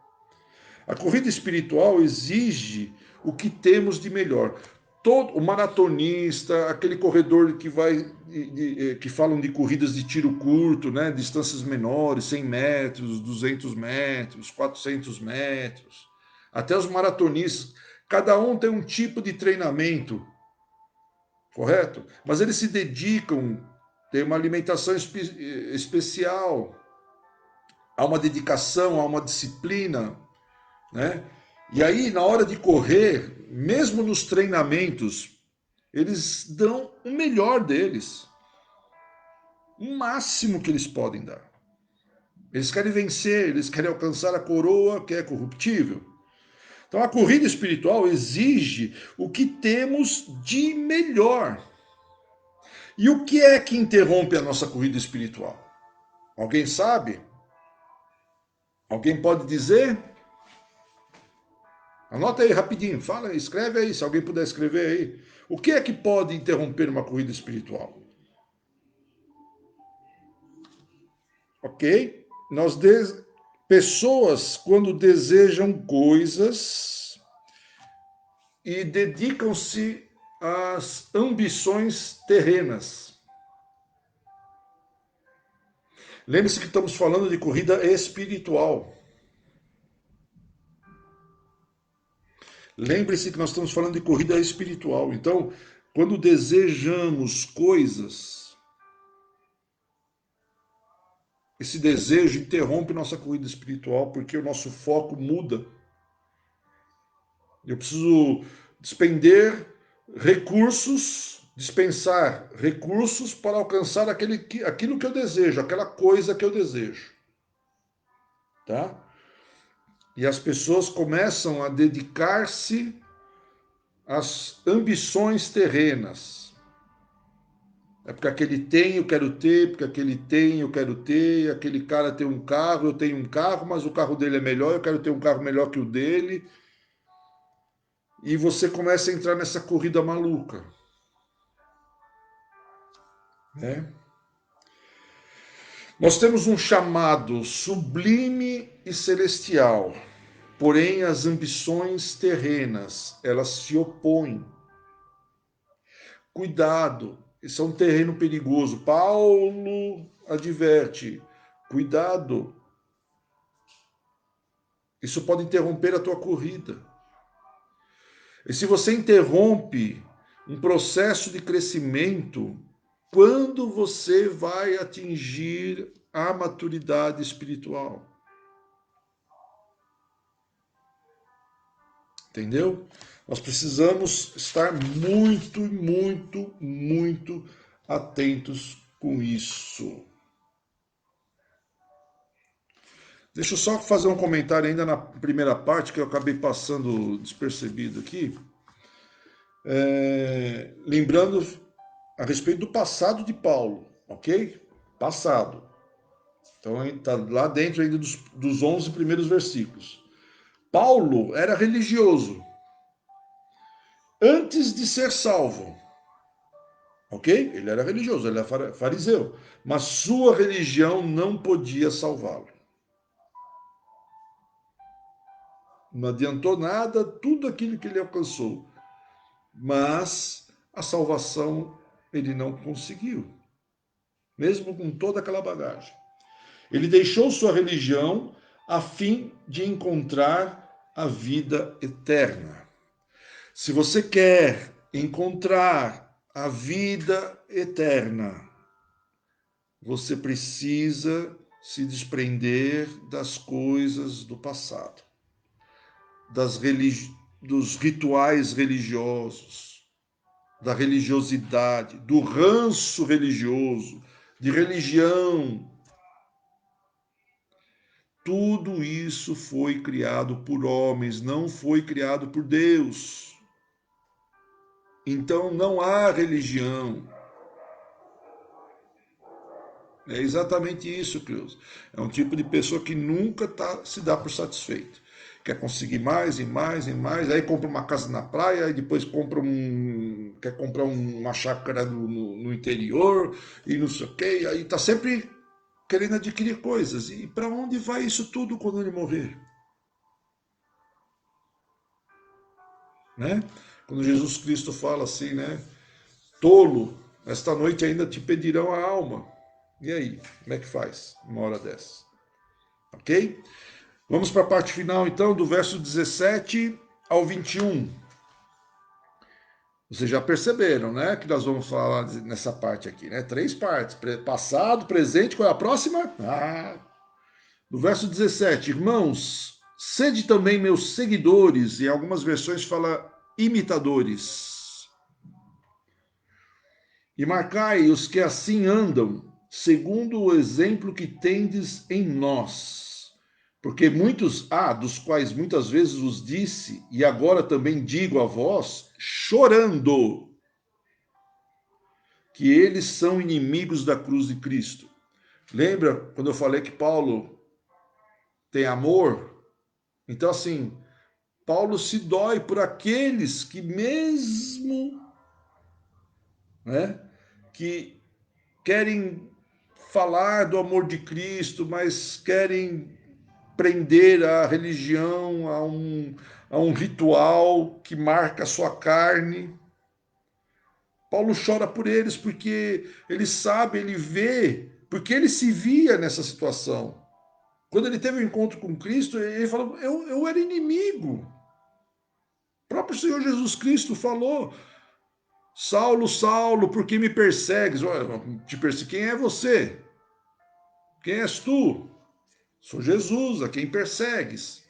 A corrida espiritual exige o que temos de melhor. Todo o maratonista, aquele corredor que vai, que falam de corridas de tiro curto, né, distâncias menores, 100 metros, 200 metros, 400 metros, até os maratonistas, cada um tem um tipo de treinamento, correto? Mas eles se dedicam, tem uma alimentação especial, há uma dedicação, há uma disciplina, né? E aí, na hora de correr, mesmo nos treinamentos, eles dão o melhor deles, o máximo que eles podem dar. Eles querem vencer, eles querem alcançar a coroa que é corruptível. Então, a corrida espiritual exige o que temos de melhor. E o que é que interrompe a nossa corrida espiritual? Alguém sabe? Alguém pode dizer? Anota aí rapidinho, fala, escreve aí, se alguém puder escrever aí. O que é que pode interromper uma corrida espiritual? Ok? Pessoas, quando desejam coisas e dedicam-se às ambições terrenas. Lembre-se que estamos falando de corrida espiritual. Lembre-se que nós estamos falando de corrida espiritual. Então, quando desejamos coisas, esse desejo interrompe nossa corrida espiritual porque o nosso foco muda. Eu preciso dispensar recursos para alcançar aquilo que eu desejo, aquela coisa que eu desejo. Tá? E as pessoas começam a dedicar-se às ambições terrenas. É porque aquele tem, eu quero ter, porque aquele tem, eu quero ter, aquele cara tem um carro, eu tenho um carro, mas o carro dele é melhor, eu quero ter um carro melhor que o dele. E você começa a entrar nessa corrida maluca. Né? Nós temos um chamado sublime e celestial, porém as ambições terrenas, elas se opõem. Cuidado, isso é um terreno perigoso. Paulo adverte, cuidado, isso pode interromper a tua corrida. E se você interrompe um processo de crescimento, quando você vai atingir a maturidade espiritual? Entendeu? Nós precisamos estar muito, muito, muito atentos com isso. Deixa eu só fazer um comentário ainda na primeira parte, que eu acabei passando despercebido aqui. Lembrando a respeito do passado de Paulo, ok? Passado. Então está lá dentro ainda dos 11 primeiros versículos. Paulo era religioso antes de ser salvo. Ok? Ele era religioso, ele era fariseu. Mas sua religião não podia salvá-lo. Não adiantou nada tudo aquilo que ele alcançou. Mas a salvação ele não conseguiu. Mesmo com toda aquela bagagem. Ele deixou sua religião a fim de encontrar a vida eterna. Se você quer encontrar a vida eterna, você precisa se desprender das coisas do passado, dos rituais religiosos, da religiosidade, do ranço religioso, de religião. Tudo isso foi criado por homens, não foi criado por Deus. Então não há religião. É exatamente isso, Cruz. É um tipo de pessoa que nunca se dá por satisfeito. Quer conseguir mais e mais e mais, aí compra uma casa na praia, e depois quer comprar uma chácara no interior, e não sei o quê, aí está sempre querendo adquirir coisas. E para onde vai isso tudo quando ele morrer? né? Quando Jesus Cristo fala assim, né? Tolo, esta noite ainda te pedirão a alma. E aí, como é que faz uma hora dessa? Ok? Vamos para a parte final, então, do verso 17 ao 21. Vocês já perceberam, né? Que nós vamos falar nessa parte aqui, né? 3 partes: passado, presente, qual é a próxima? No verso 17, irmãos, sede também meus seguidores, e em algumas versões fala imitadores. E marcai os que assim andam, segundo o exemplo que tendes em nós. Porque muitos há, dos quais muitas vezes vos disse, e agora também digo a vós, chorando, que eles são inimigos da cruz de Cristo. Lembra quando eu falei que Paulo tem amor? Então, assim, Paulo se dói por aqueles que mesmo, né, que querem falar do amor de Cristo, mas querem prender a religião a um ritual que marca a sua carne. Paulo chora por eles porque ele sabe, ele vê, porque ele se via nessa situação. Quando ele teve um encontro com Cristo, ele falou: eu era inimigo. O próprio Senhor Jesus Cristo falou: Saulo, Saulo, por que me persegues? Quem é você? Quem és tu? Sou Jesus, a quem persegues.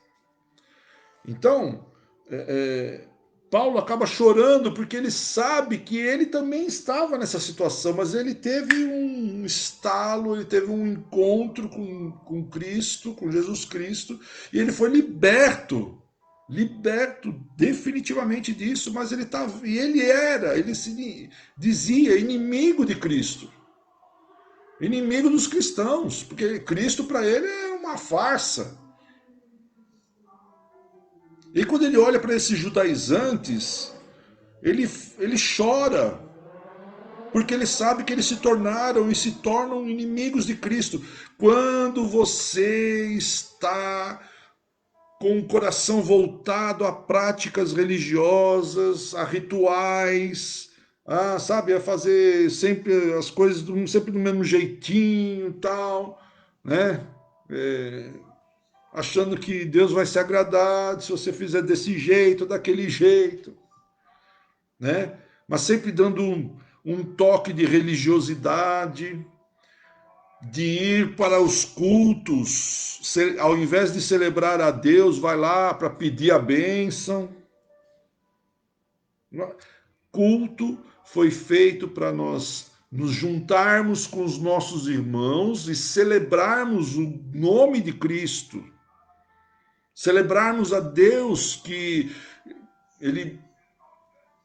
Então, Paulo acaba chorando porque ele sabe que ele também estava nessa situação, mas ele teve um estalo, ele teve um encontro com Cristo, com Jesus Cristo, e ele foi liberto definitivamente disso, mas ele se dizia inimigo de Cristo, inimigo dos cristãos, porque Cristo para ele é uma farsa. E quando ele olha para esses judaizantes, ele chora, porque ele sabe que eles se tornaram e se tornam inimigos de Cristo. Quando você está com o coração voltado a práticas religiosas, a rituais, sabe, a fazer sempre as coisas sempre do mesmo jeitinho, tal, né? Achando que Deus vai se agradar se você fizer desse jeito, daquele jeito, né? Mas sempre dando um toque de religiosidade, de ir para os cultos, ao invés de celebrar a Deus, vai lá para pedir a bênção. Culto foi feito para nós nos juntarmos com os nossos irmãos e celebrarmos o nome de Cristo, celebrarmos a Deus que Ele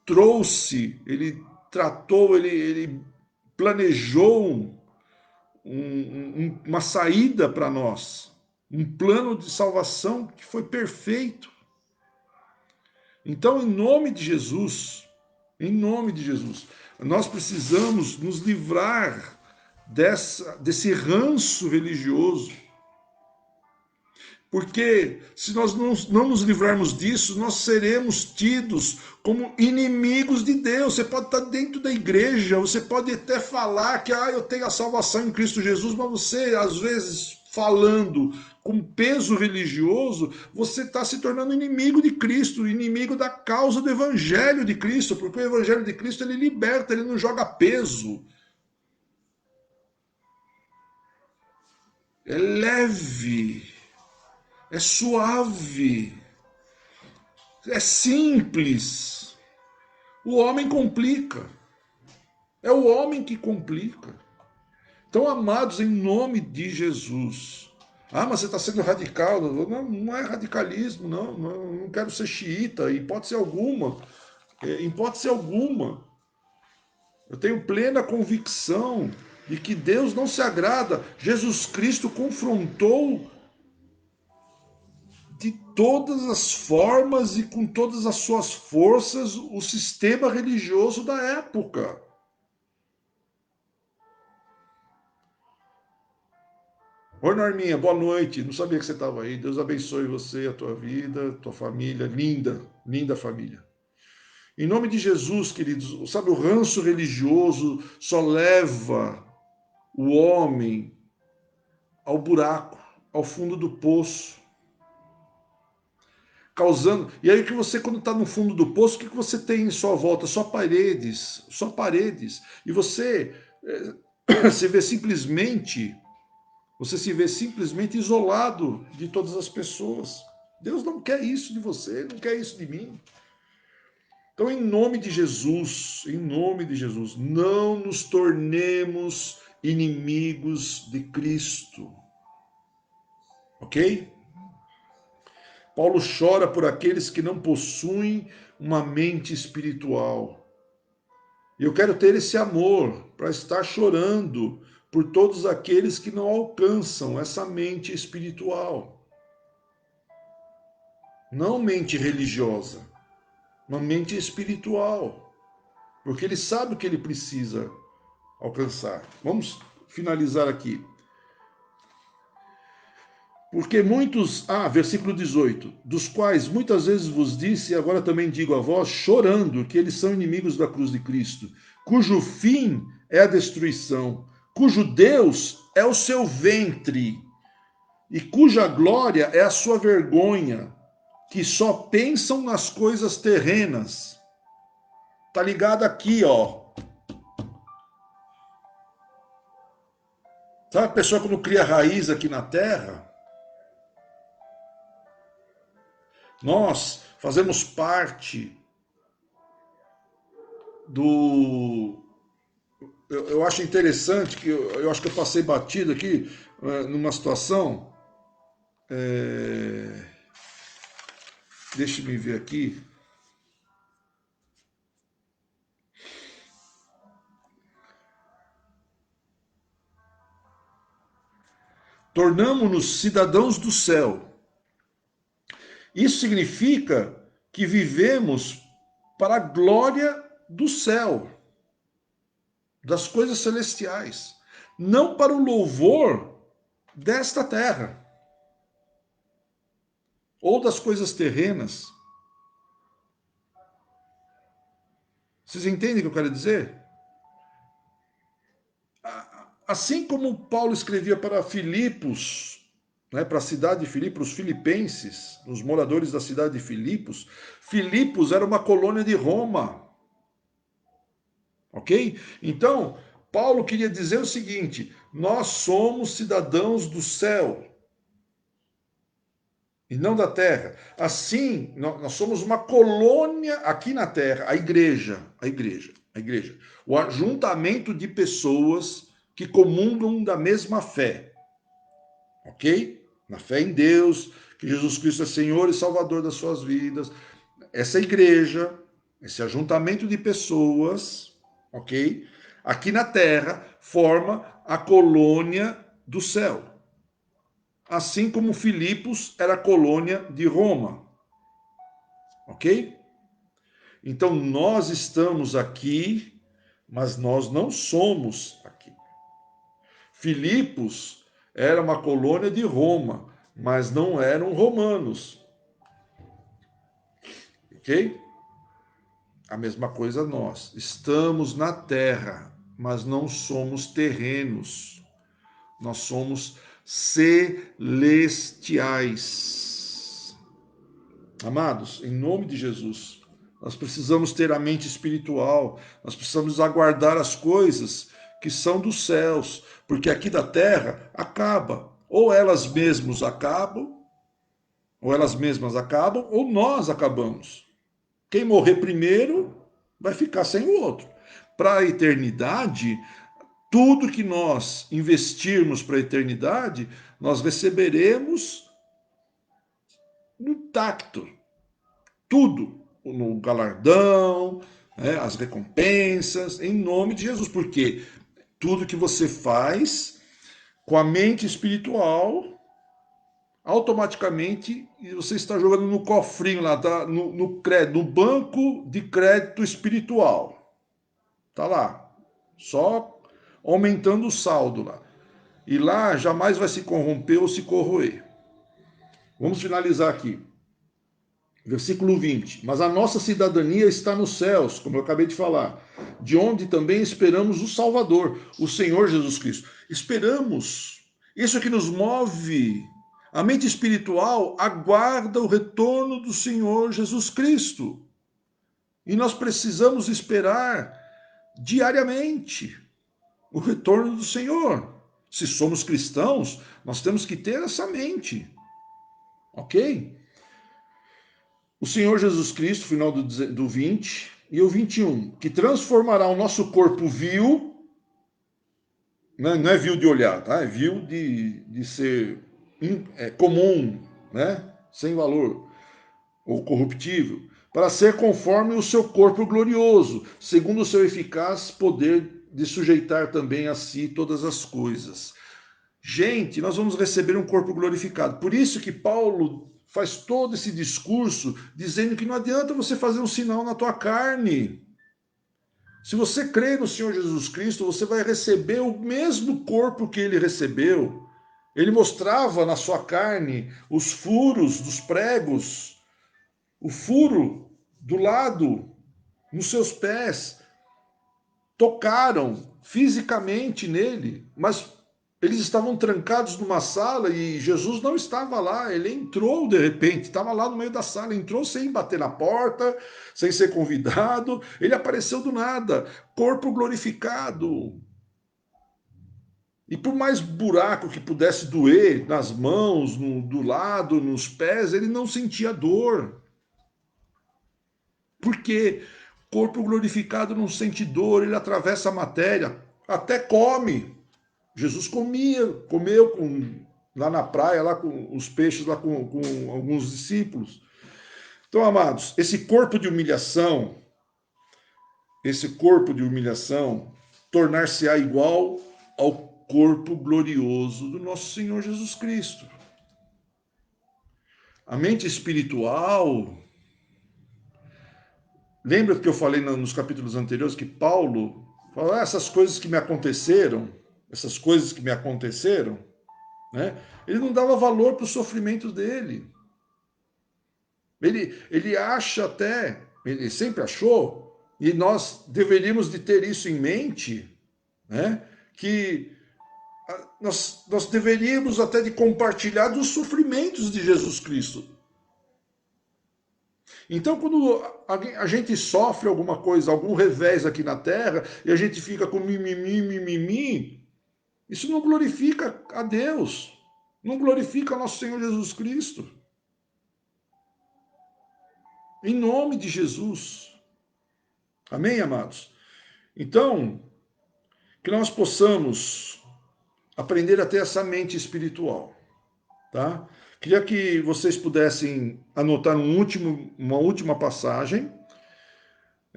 trouxe, Ele tratou, Ele planejou uma saída para nós, um plano de salvação que foi perfeito. Então, em nome de Jesus, nós precisamos nos livrar desse ranço religioso. Porque se nós não nos livrarmos disso, nós seremos tidos como inimigos de Deus. Você pode estar dentro da igreja, você pode até falar que eu tenho a salvação em Cristo Jesus, mas você, às vezes, falando com peso religioso, você está se tornando inimigo de Cristo, inimigo da causa do Evangelho de Cristo, porque o Evangelho de Cristo ele liberta, ele não joga peso. É leve, é suave, é simples. O homem complica. É o homem que complica. Então, amados, em nome de Jesus. Mas você está sendo radical. Não, não é radicalismo, não. Não quero ser xiita, em hipótese alguma. Em hipótese alguma. Eu tenho plena convicção de que Deus não se agrada. Jesus Cristo confrontou de todas as formas e com todas as suas forças o sistema religioso da época. Oi, Norminha, boa noite. Não sabia que você estava aí. Deus abençoe você, a tua vida, a tua família. Linda, linda família. Em nome de Jesus, queridos, sabe, o ranço religioso só leva o homem ao buraco, ao fundo do poço. Causando. E aí que você, quando está no fundo do poço, o que você tem em sua volta? Só paredes, só paredes. E você se vê simplesmente, você se vê simplesmente isolado de todas as pessoas. Deus não quer isso de você, não quer isso de mim. Então, em nome de Jesus, não nos tornemos inimigos de Cristo. Ok? Paulo chora por aqueles que não possuem uma mente espiritual. E eu quero ter esse amor para estar chorando por todos aqueles que não alcançam essa mente espiritual. Não mente religiosa, uma mente espiritual. Porque ele sabe o que ele precisa alcançar. Vamos finalizar aqui. Porque muitos, versículo 18, dos quais muitas vezes vos disse, e agora também digo a vós, chorando, que eles são inimigos da cruz de Cristo, cujo fim é a destruição, cujo Deus é o seu ventre, e cuja glória é a sua vergonha, que só pensam nas coisas terrenas. Tá ligado aqui, ó. Sabe a pessoa quando cria raiz aqui na terra? Nós fazemos parte do. Eu acho interessante que eu acho que eu passei batido aqui numa situação. Deixa eu me ver aqui. Tornamo-nos cidadãos do céu. Isso significa que vivemos para a glória do céu, das coisas celestiais, não para o louvor desta terra ou das coisas terrenas. Vocês entendem o que eu quero dizer? Assim como Paulo escrevia para Filipos, né, para a cidade de Filipos, os filipenses, os moradores da cidade de Filipos, Filipos era uma colônia de Roma. Ok? Então, Paulo queria dizer o seguinte: nós somos cidadãos do céu e não da terra. Assim, nós somos uma colônia aqui na terra, a igreja, o ajuntamento de pessoas que comungam da mesma fé, ok? Na fé em Deus, que Jesus Cristo é Senhor e Salvador das suas vidas. Essa igreja, esse ajuntamento de pessoas, ok? Aqui na terra, forma a colônia do céu. Assim como Filipos era a colônia de Roma. Ok? Então nós estamos aqui, mas nós não somos aqui. Filipos era uma colônia de Roma, mas não eram romanos. Ok? A mesma coisa nós. Estamos na terra, mas não somos terrenos. Nós somos celestiais. Amados, em nome de Jesus, nós precisamos ter a mente espiritual, nós precisamos aguardar as coisas que são dos céus, porque aqui da terra acaba. Ou elas mesmas acabam, ou nós acabamos. Quem morrer primeiro vai ficar sem o outro. Para a eternidade, tudo que nós investirmos para a eternidade, nós receberemos intacto. Tudo. No galardão, as recompensas, em nome de Jesus. Porque tudo que você faz com a mente espiritual, automaticamente você está jogando no cofrinho lá, tá? No banco de crédito espiritual. Tá lá. Só aumentando o saldo lá. E lá jamais vai se corromper ou se corroer. Vamos finalizar aqui. Versículo 20. Mas a nossa cidadania está nos céus, como eu acabei de falar, de onde também esperamos o Salvador, o Senhor Jesus Cristo. Esperamos. Isso é que nos move. A mente espiritual aguarda o retorno do Senhor Jesus Cristo. E nós precisamos esperar diariamente o retorno do Senhor. Se somos cristãos, nós temos que ter essa mente. Ok? O Senhor Jesus Cristo, final do 20 e o 21, que transformará o nosso corpo vil, não é vil de olhar, tá? É vil de ser comum, né? Sem valor, ou corruptível, para ser conforme o seu corpo glorioso, segundo o seu eficaz poder de sujeitar também a si todas as coisas. Gente, nós vamos receber um corpo glorificado. Por isso que Paulo faz todo esse discurso dizendo que não adianta você fazer um sinal na tua carne. Se você crê no Senhor Jesus Cristo, você vai receber o mesmo corpo que ele recebeu. Ele mostrava na sua carne os furos dos pregos, o furo do lado, nos seus pés. Tocaram fisicamente nele, mas eles estavam trancados numa sala e Jesus não estava lá. Ele entrou de repente, estava lá no meio da sala, entrou sem bater na porta, sem ser convidado. Ele apareceu do nada, corpo glorificado. E por mais buraco que pudesse doer nas mãos, do lado, nos pés, ele não sentia dor. Porque corpo glorificado não sente dor, ele atravessa a matéria, até come. Jesus comeu lá na praia, lá com os peixes, lá com alguns discípulos. Então, amados, esse corpo de humilhação, tornar-se-á igual ao corpo glorioso do nosso Senhor Jesus Cristo. A mente espiritual. Lembra que eu falei nos capítulos anteriores que Paulo falou, essas coisas que me aconteceram, né? Ele não dava valor para o sofrimento dele. Ele acha até, ele sempre achou, e nós deveríamos de ter isso em mente, né? Que nós deveríamos até de compartilhar dos sofrimentos de Jesus Cristo. Então, quando a gente sofre alguma coisa, algum revés aqui na terra, e a gente fica com mimimi, mimimi, isso não glorifica a Deus, não glorifica o nosso Senhor Jesus Cristo. Em nome de Jesus. Amém, amados? Então, que nós possamos aprender a ter essa mente espiritual, tá? Queria que vocês pudessem anotar uma última passagem,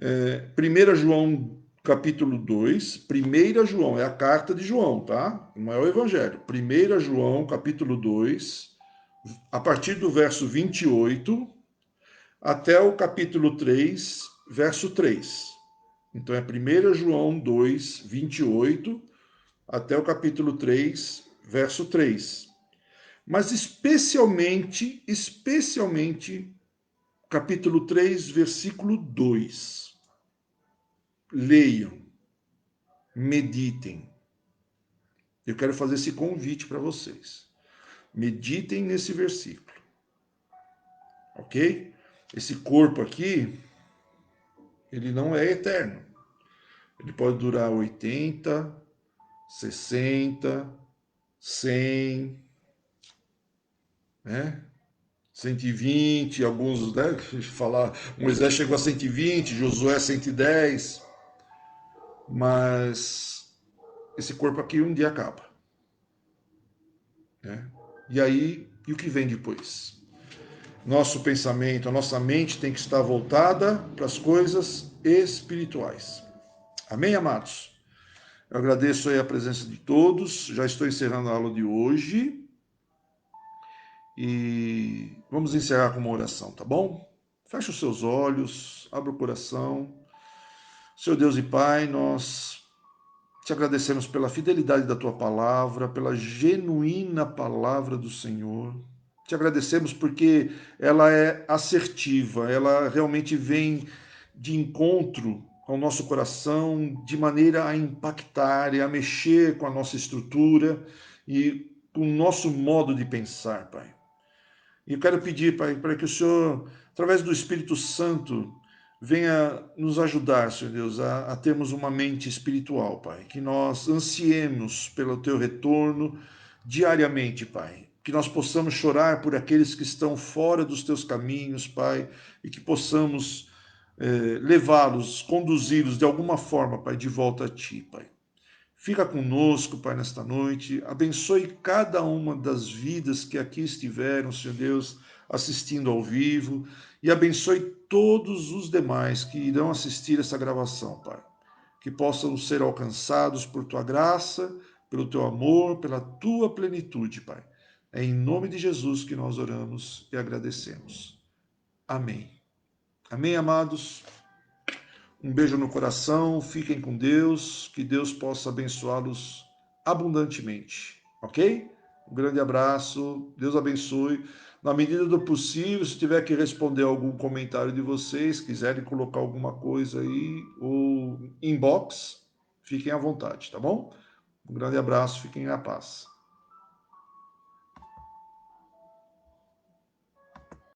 1 João capítulo 2, 1 João, é a carta de João, tá? Não é o evangelho. 1 João capítulo 2, a partir do verso 28 até o capítulo 3, verso 3. Então é 1 João 2, 28 até o capítulo 3, verso 3. Mas especialmente, capítulo 3, versículo 2. Leiam, meditem. Eu quero fazer esse convite para vocês. Meditem nesse versículo. Ok? Esse corpo aqui, ele não é eterno. Ele pode durar 80, 60, 100, né? 120, alguns, né? Falar, Moisés chegou a 120, Josué 110, mas esse corpo aqui um dia acaba, né? E aí, e o que vem depois? Nosso pensamento, a nossa mente tem que estar voltada para as coisas espirituais. Amém, amados? Eu agradeço aí a presença de todos. Já estou encerrando a aula de hoje. E vamos encerrar com uma oração, tá bom? Feche os seus olhos, abra o coração. Senhor Deus e Pai, nós te agradecemos pela fidelidade da tua palavra, pela genuína palavra do Senhor. Te agradecemos porque ela é assertiva, ela realmente vem de encontro ao nosso coração de maneira a impactar e a mexer com a nossa estrutura e com o nosso modo de pensar, Pai. E eu quero pedir, Pai, para que o Senhor, através do Espírito Santo, venha nos ajudar, Senhor Deus, a termos uma mente espiritual, Pai. Que nós ansiemos pelo Teu retorno diariamente, Pai. Que nós possamos chorar por aqueles que estão fora dos Teus caminhos, Pai, e que possamos levá-los, conduzi-los de alguma forma, Pai, de volta a Ti, Pai. Fica conosco, Pai, nesta noite. Abençoe cada uma das vidas que aqui estiveram, Senhor Deus, assistindo ao vivo. E abençoe todos os demais que irão assistir essa gravação, Pai. Que possam ser alcançados por Tua graça, pelo Teu amor, pela Tua plenitude, Pai. É em nome de Jesus que nós oramos e agradecemos. Amém. Amém, amados. Um beijo no coração, fiquem com Deus, que Deus possa abençoá-los abundantemente, ok? Um grande abraço, Deus abençoe. Na medida do possível, se tiver que responder algum comentário de vocês, quiserem colocar alguma coisa aí, ou inbox, fiquem à vontade, tá bom? Um grande abraço, fiquem na paz.